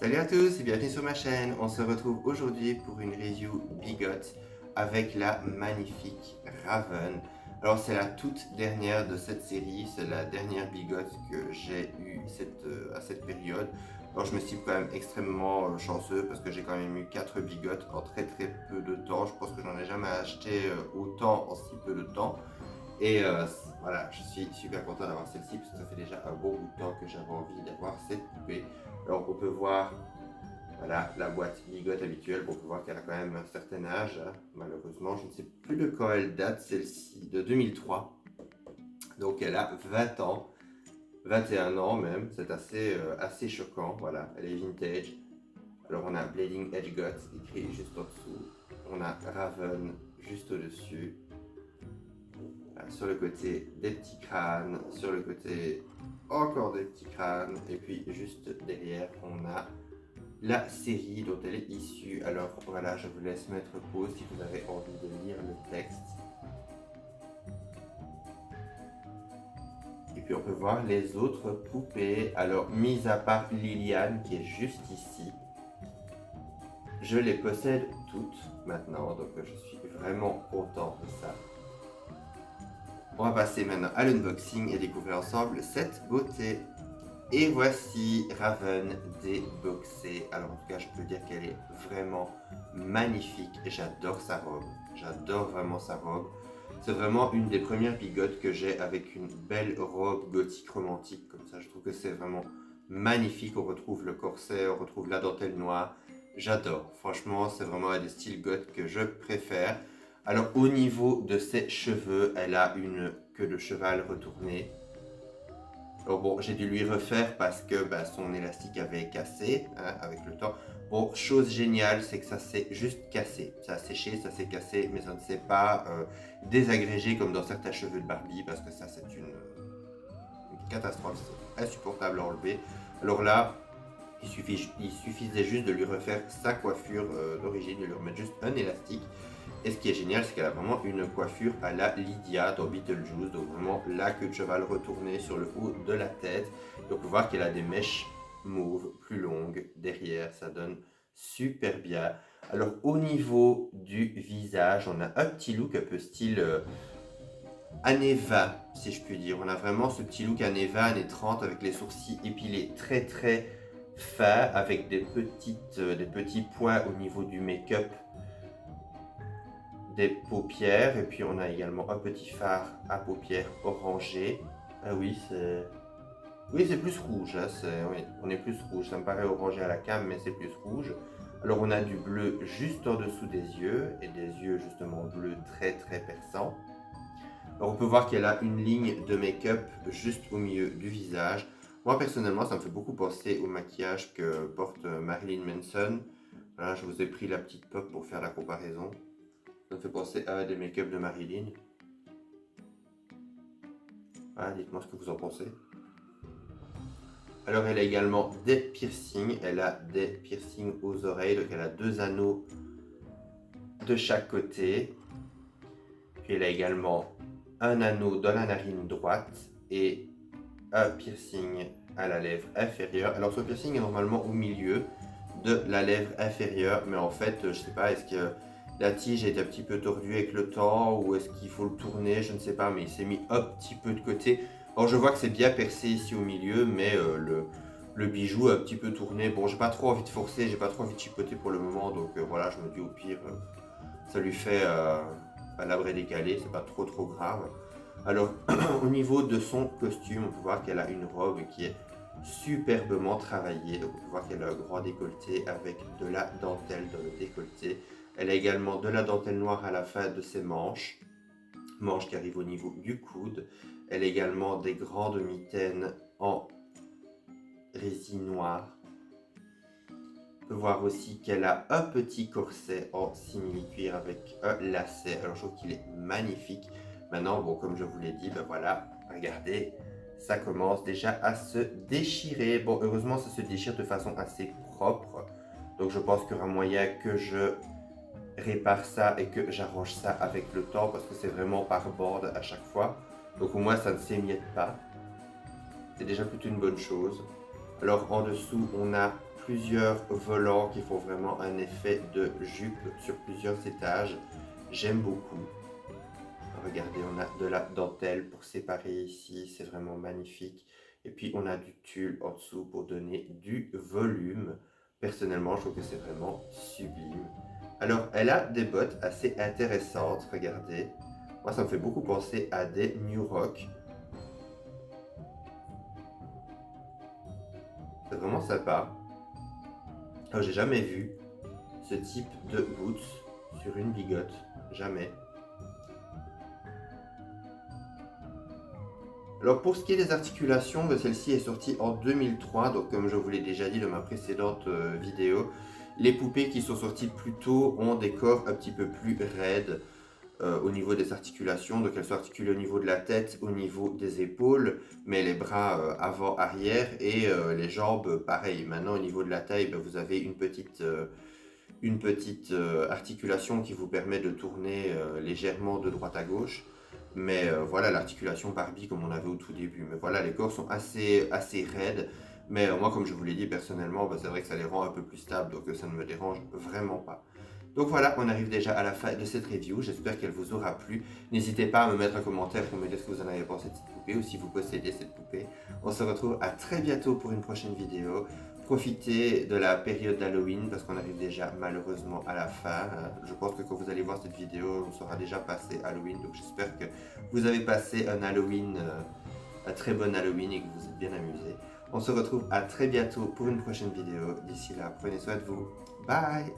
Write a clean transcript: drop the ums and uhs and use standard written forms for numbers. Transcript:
Salut à tous et bienvenue sur ma chaîne. On se retrouve aujourd'hui pour une review Bigot avec la magnifique Raven. Alors c'est la toute dernière de cette série, c'est la dernière Bigot que j'ai eue à cette période. Alors je me suis quand même extrêmement chanceux parce que j'ai quand même eu 4 Bigots en très peu de temps. Je pense que j'en ai jamais acheté autant en si peu de temps. Et voilà, je suis super content d'avoir celle-ci parce que ça fait déjà un bon bout de temps que j'avais envie d'avoir cette poupée. Alors on peut voir, voilà, la boîte Bigot habituelle. Bon, on peut voir qu'elle a quand même un certain âge, hein. Malheureusement, je ne sais plus de quand elle date, celle-ci, de 2003. Donc elle a 20 ans, 21 ans même, c'est assez choquant, voilà, elle est vintage. Alors on a Blading Edge Guts écrit juste en dessous, on a Raven juste au-dessus. Sur le côté des petits crânes, sur le côté encore des petits crânes, et puis juste derrière on a la série dont elle est issue. Alors voilà, je vous laisse mettre pause si vous avez envie de lire le texte. Et puis on peut voir les autres poupées. Alors mis à part Liliane qui est juste ici, je les possède toutes maintenant, donc je suis vraiment content de ça. On va passer maintenant à l'unboxing et découvrir ensemble cette beauté. Et voici Raven déboxée. Alors en tout cas, je peux dire qu'elle est vraiment magnifique. J'adore sa robe. J'adore vraiment sa robe. C'est vraiment une des premières bigotes que j'ai avec une belle robe gothique romantique comme ça. Je trouve que c'est vraiment magnifique. On retrouve le corset, on retrouve la dentelle noire. J'adore. Franchement, c'est vraiment un des styles goth que je préfère. Alors au niveau de ses cheveux, elle a une queue de cheval retournée. Alors bon, j'ai dû lui refaire parce que son élastique avait cassé, hein, avec le temps. Bon, chose géniale, c'est que ça s'est juste cassé. Ça a séché, ça s'est cassé, mais ça ne s'est pas désagrégé comme dans certains cheveux de Barbie, parce que ça c'est une catastrophe, c'est insupportable à enlever. Alors là, il suffisait juste de lui refaire sa coiffure d'origine, de lui remettre juste un élastique. Et ce qui est génial, c'est qu'elle a vraiment une coiffure à la Lydia dans Beetlejuice, donc vraiment la queue de cheval retournée sur le haut de la tête. Et on peut voir qu'elle a des mèches mauves plus longues derrière, ça donne super bien. Alors au niveau du visage, on a un petit look un peu style années 20, si je puis dire. On a vraiment ce petit look années 20, années 30 avec les sourcils épilés très fins, avec des petits points au niveau du make-up, des paupières, et puis on a également un petit fard à paupières orangé. Ah oui, c'est plus rouge, hein, oui, on est plus rouge, ça me paraît orangé à la cam, mais c'est plus rouge. Alors on a du bleu juste en dessous des yeux, et des yeux justement bleus très perçants. Alors on peut voir qu'elle a une ligne de make-up juste au milieu du visage. Moi personnellement, ça me fait beaucoup penser au maquillage que porte Marilyn Manson. Voilà, je vous ai pris la petite pop pour faire la comparaison. Ça me fait penser à des make-up de Marilyn. Voilà, dites-moi ce que vous en pensez. Alors elle a également des piercings. Elle a des piercings aux oreilles, donc elle a 2 anneaux de chaque côté. Puis elle a également un anneau dans la narine droite et un piercing à la lèvre inférieure. Alors ce piercing est normalement au milieu de la lèvre inférieure, mais en fait, je sais pas, est-ce que la tige est un petit peu tordue avec le temps ou est-ce qu'il faut le tourner, je ne sais pas, mais il s'est mis un petit peu de côté. Alors je vois que c'est bien percé ici au milieu, mais le bijou a un petit peu tourné. Bon, j'ai pas trop envie de forcer, j'ai pas trop envie de chipoter pour le moment, donc voilà, je me dis au pire, ça lui fait un labré décalé, c'est pas trop grave. Alors, au niveau de son costume, on peut voir qu'elle a une robe qui est superbement travaillée. Donc, on peut voir qu'elle a un grand décolleté avec de la dentelle dans le décolleté. Elle a également de la dentelle noire à la fin de ses manches, manches qui arrivent au niveau du coude. Elle a également des grandes mitaines en résine noire. On peut voir aussi qu'elle a un petit corset en simili-cuir avec un lacet. Alors, je trouve qu'il est magnifique. Maintenant, bon, comme je vous l'ai dit, ben voilà, regardez, ça commence déjà à se déchirer. Bon, heureusement, ça se déchire de façon assez propre. Donc, je pense qu'il y aura moyen que je répare ça et que j'arrange ça avec le temps parce que c'est vraiment par bord à chaque fois. Donc, au moins, ça ne s'émiette pas. C'est déjà plutôt une bonne chose. Alors, en dessous, on a plusieurs volants qui font vraiment un effet de jupe sur plusieurs étages. J'aime beaucoup. Regardez, on a de la dentelle pour séparer ici, c'est vraiment magnifique. Et puis on a du tulle en dessous pour donner du volume. Personnellement, je trouve que c'est vraiment sublime. Alors, elle a des bottes assez intéressantes, regardez. Moi, ça me fait beaucoup penser à des New Rock. C'est vraiment sympa. Alors, j'ai jamais vu ce type de boots sur une bigote. Jamais. Alors pour ce qui est des articulations, celle-ci est sortie en 2003, donc comme je vous l'ai déjà dit dans ma précédente vidéo, les poupées qui sont sorties plus tôt ont des corps un petit peu plus raides au niveau des articulations, donc elles sont articulées au niveau de la tête, au niveau des épaules, mais les bras avant, arrière et les jambes pareil. Maintenant au niveau de la taille, vous avez une petite articulation qui vous permet de tourner légèrement de droite à gauche. Mais voilà, l'articulation Barbie comme on avait au tout début. Mais voilà, les corps sont assez raides. Mais moi, comme je vous l'ai dit personnellement, c'est vrai que ça les rend un peu plus stables, donc ça ne me dérange vraiment pas. Donc voilà, on arrive déjà à la fin de cette review. J'espère qu'elle vous aura plu. N'hésitez pas à me mettre un commentaire pour me dire ce que vous en avez pensé de cette poupée ou si vous possédez cette poupée. On se retrouve à très bientôt pour une prochaine vidéo. Profitez de la période d'Halloween parce qu'on arrive déjà malheureusement à la fin. Je pense que quand vous allez voir cette vidéo, on sera déjà passé Halloween. Donc j'espère que vous avez passé un Halloween, un très bon Halloween et que vous vous êtes bien amusés. On se retrouve à très bientôt pour une prochaine vidéo. D'ici là, prenez soin de vous. Bye!